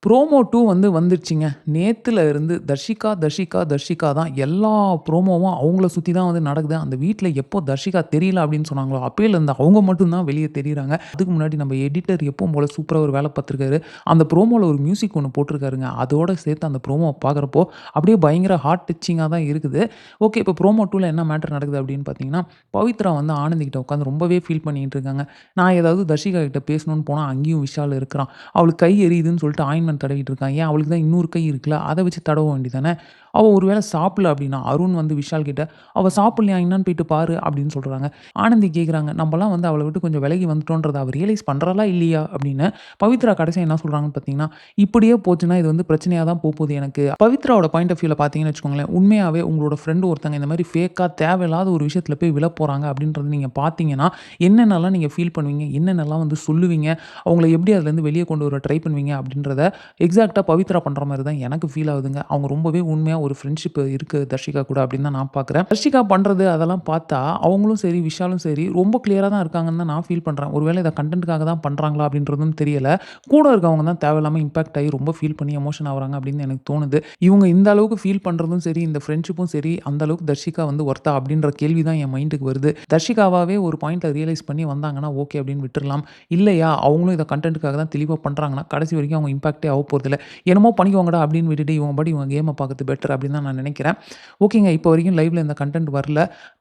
Promo 2 வந்து வந்துருச்சுங்க. நேத்துல இருந்து தர்ஷிகா, தர்ஷிகா, தர்ஷிகா தான். எல்லா ப்ரோமோவும் அவங்கள சுத்தி தான் வந்து நடக்குது. அந்த வீட்ல எப்போ தர்ஷிகா தெரியல அப்படின்னு சொன்னாங்களோ, அப்பயிலருந்து அவங்க மட்டும் தான் வெளிய தெரியிறாங்க. அதுக்கு முன்னாடி நம்ம எடிட்டர் எப்பவும் போல சூப்பரா ஒரு வேல பார்த்துருக்காரு. அந்த ப்ரோமோல ஒரு மியூசிக் ஒண்ணு போட்டிருக்காருங்க. அதோட சேர்த்து அந்த ப்ரோமோவ பார்க்குறப்போ, அப்படியே பயங்கர ஹார்ட் டச்சிங்கா தான் இருக்குது. ஓகே, இப்போ ப்ரோமோ 2ல என்ன மேட்டர் நடக்குது அப்படின்னு பார்த்தீங்கன்னா, பவித்ரா வந்து ஆனந்தி கிட்ட உட்காந்து ரொம்பவே ஃபீல் பண்ணிட்டு இருக்காங்க. நான் ஏதாவது தர்ஷிகா கிட்ட பேசணும்னு போனா, அங்கேயும் விஷால் இருக்கிறான். அவளுக்கு கை எரியுதுன்னு சொல்லிட்டு ஆயின்மென்ட் தடவிட்டு இருக்கான். ஏன் அவளுக்கு தான் இன்னொரு கை இருக்குல்ல, அத வச்சு தடவ வேண்டியதானே. அவ ஒரு வேள சாப்பிடல அப்படின்னா, அருண் வந்து விஷால் கிட்ட, "அவ சாப்பிடலையா என்னான்னு போயிட்டு பாரு" அப்படின்னு சொல்றாங்க. ஆனந்தி கேட்குறாங்க, "நம்பலாம் வந்து அவள விட்டு கொஞ்சம் விலகி வந்துட்டோன்றத அவ ரியலைஸ் பண்றாளா இல்லையா?" அப்படின்னு. பவித்ரா கடைசியா என்ன சொல்றாங்கன்னு பார்த்தீங்கன்னா, "இப்படியே போச்சுன்னா இது வந்து பிரச்சனையா தான் போப்போது எனக்கு." பவித்ராவோட பாயிண்ட் ஆஃப் வியூல பார்த்தீங்கன்னு வச்சுக்கோங்களேன், உண்மையாவே உங்களோட ஃப்ரெண்ட் ஒருத்தங்க இந்த மாரி ஃபேக்கா தேவையில்லாத ஒரு விஷயத்துல போய் விழப்போறாங்க அப்படின்றத நீங்க பார்த்தீங்கன்னா, என்னென்னலாம் நீங்க ஃபீல் பண்ணுவீங்க? என்னென்னலாம் வந்து சொல்லுவீங்க? அவங்கள எப்படி அதுலேருந்து வெளிய கொண்டு வர ட்ரை பண்ணுவீங்க? அப்படின்றத எக்ஸாக்ட்டா பவித்ரா பண்ற மாரி தான் எனக்கு ஃபீல் ஆகுதுங்க. அவங்க ரொம்பவே உண்மையா ஒரு ஃப்ரெண்ட்ஷிப் இருக்கு தர்ஷிகா கூட அப்படின்னு தான் நான் பார்க்குறேன். தர்ஷிகா பண்றது அதெல்லாம் பார்த்தா, அவங்களும் சரி, விஷாலும் சரி ரொம்ப கிளியரா தான் இருக்காங்கன்னு தான் நான் ஃபீல் பண்றேன். ஒருவேளை இத கன்டென்ட்க்காக தான் பண்றாங்களா அப்படின்றதும் தெரியல. கூட இருக்கவங்க தான் தேவையில்லாம இம்பாக்ட் ஆகி ரொம்ப ஃபீல் பண்ணி எமோஷன் ஆவுறாங்க அப்படின்னு எனக்கு தோணுது. இவங்க இந்த அளவுக்கு ஃபீல் பண்றதும் சரி, இந்த ஃப்ரெண்ட்ஷிப்பும் சரி, அந்த அளவுக்கு தர்ஷிகா வந்து ஒர்த்தா அப்படின்ற கேள்வி தான் என் மைண்டுக்கு வருது. தர்ஷிகாவாவே ஒரு பாயிண்ட்ல ரியலைஸ் பண்ணி வந்தாங்கன்னா, ஓகே அப்படின்னு விட்டுறலாம். இல்லையா, அவங்களும் இத கன்டென்ட்க்காக தான் தெளிவா பண்றாங்கன்னா, கடைசி வரைக்கும் அவங்க இம்பாக்ட்டே ஆக போறதில்ல. என்னமோ பண்ணிக்கோங்கடா அப்படின்னு விட்டுட்டு, இவங்க பாட்டுக்கு இவங்க கேம பார்க்கறது பெட்டர் அப்படின்னு தான் நான் நினைக்கிறேன். ஓகேங்க, இப்போ வரைக்கும் லைவ்ல இந்த கன்டென்ட் வரல.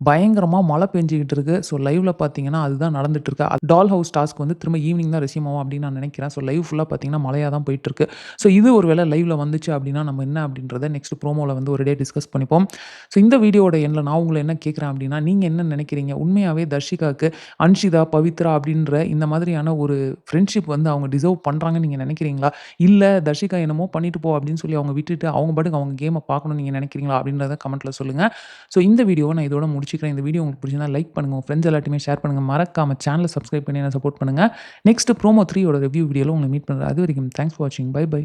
பயங்கரமா மழை பெஞ்சுகிட்டு இருக்கு. ஸோ லைவ்ல பார்த்தீங்கன்னா, அதுதான் நடந்துட்டு இருக்கு. டால் ஹவுஸ் டாஸ்க் வந்து திரும்ப ஈவினிங் தான் ரெஸ்யூம் ஆகும் அப்படின்னு நான் நினைக்கிறேன். ஸோ லைவ் ஃபுல்லா பார்த்தீங்கன்னா, மழையா தான் போயிட்டு இருக்கு. ஸோ இது ஒரு வேளை லைவ்ல வந்துச்சு அப்படின்னா, நம்ம என்ன அப்படின்றத நெக்ஸ்ட் ப்ரோமோல வந்து ஒரேடியா டிஸ்கஸ் பண்ணிப்போம். ஸோ இந்த வீடியோவோட எண்ட்ல நான் உங்கள என்ன கேட்கிறேன் அப்படின்னா, நீங்க என்ன நினைக்கிறீங்க? உண்மையாவே தர்ஷிகாக்கு அன்ஷிதா, பவித்ரா அப்படின்ற இந்த மாதிரியான ஒரு ஃப்ரெண்ட்ஷிப் வந்து அவங்க டிசர்வ் பண்றாங்கன்னு நீங்க நினைக்கிறீங்களா? இல்ல தர்ஷிகா என்னமோ பண்ணிட்டு போ அப்படின்னு சொல்லி அவங்க விட்டுட்டு, அவங்க பாட்டுக்கு அவங்க கேம பார்க்கணும்னு நீங்க நினைக்கிறீங்களா? அப்படின்றத கமெண்ட்ல சொல்லுங்க. ஸோ இந்த வீடியோவ நான் இதோட முடிச்சுக்கிறேன். இந்த வீடியோ உங்களுக்கு பிடிச்சிருந்தா லைக் பண்ணுங்க. உங்க ஃப்ரெண்ட்ஸ் எல்லார்ட்டயுமே ஷேர் பண்ணுங்க. மறக்காம சேனல சப்ஸ்கிரைப் பண்ணி என்ன சப்போர்ட் பண்ணுங்க. நெக்ஸ்ட் ப்ரோமோ 3 யோட ரிவ்யூ வீடியோல உங்கள மீட் பண்றேன். அதுவரைக்கும் தேங்க்ஸ் ஃபார் வாட்சிங். Bye by.